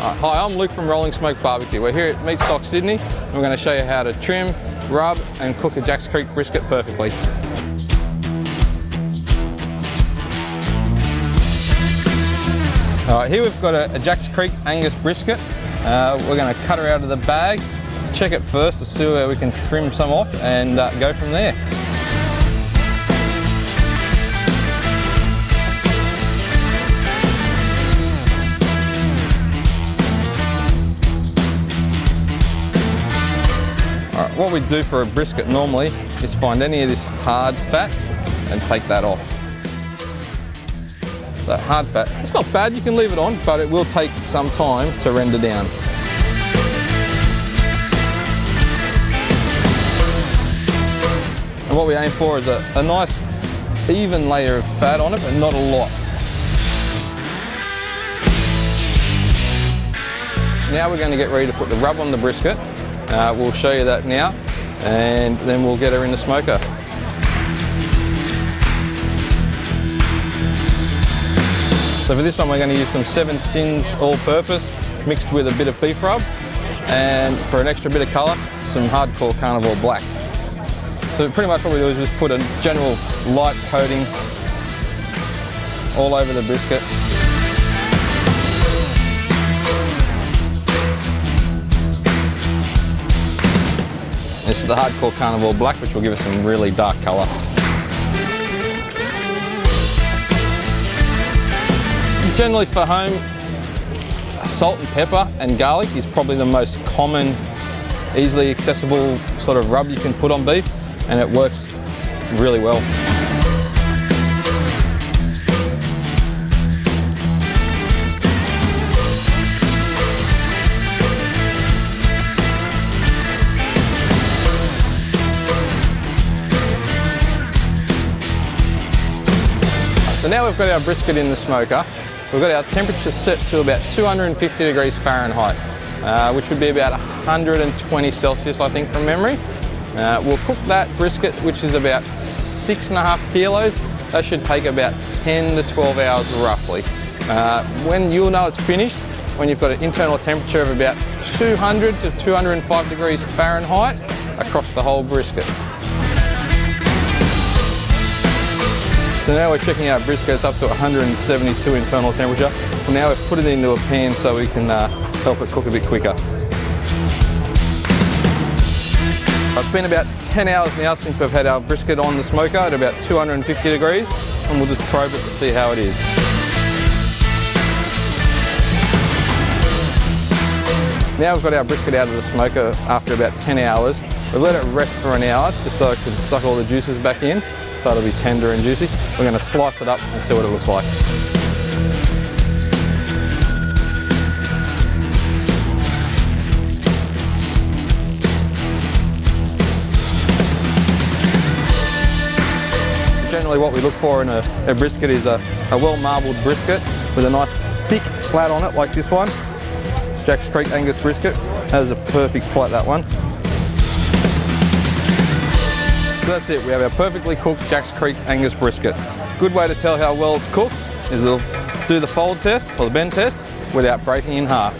Hi, I'm Luke from Rollin Smoke BBQ. We're here at Meat Stock Sydney and we're going to show you how to trim, rub and cook a Jack's Creek brisket perfectly. Alright, here we've got a Jack's Creek Angus brisket. We're going to cut her out of the bag, check it first to see where we can trim some off and go from there. Alright, what we do for a brisket normally is find any of this hard fat and take that off. That hard fat, it's not bad, you can leave it on, but it will take some time to render down. And what we aim for is a nice even layer of fat on it, but not a lot. Now we're going to get ready to put the rub on the brisket. We'll show you that now, and then we'll get her in the smoker. So for this one we're going to use some 7 Sins all-purpose mixed with a bit of beef rub, and for an extra bit of colour, some hardcore carnivore black. So pretty much what we do is just put a general light coating all over the brisket. This is the hardcore carnivore black, which will give us some really dark colour. Generally for home, salt and pepper and garlic is probably the most common, easily accessible sort of rub you can put on beef, and it works really well. So now we've got our brisket in the smoker. We've got our temperature set to about 250 degrees Fahrenheit, which would be about 120 Celsius, I think, from memory. We'll cook that brisket, which is about 6.5 kilos. That should take about 10 to 12 hours roughly. When you'll know it's finished, when you've got an internal temperature of about 200 to 205 degrees Fahrenheit across the whole brisket. So now we're checking our brisket, it's up to 172 internal temperature. Well, now we've put it into a pan so we can help it cook a bit quicker. It's been about 10 hours now since we've had our brisket on the smoker at about 250 degrees, and we'll just probe it to see how it is. Now we've got our brisket out of the smoker after about 10 hours. We've let it rest for an hour just so it can suck all the juices back in, so it'll be tender and juicy. We're going to slice it up and see what it looks like. Generally what we look for in a brisket is a well-marbled brisket with a nice thick flat on it like this one. It's Jack's Creek Angus brisket. That is a perfect flat, that one. So that's it, we have our perfectly cooked Jack's Creek Angus brisket. Good way to tell how well it's cooked is to do the fold test or the bend test without breaking in half.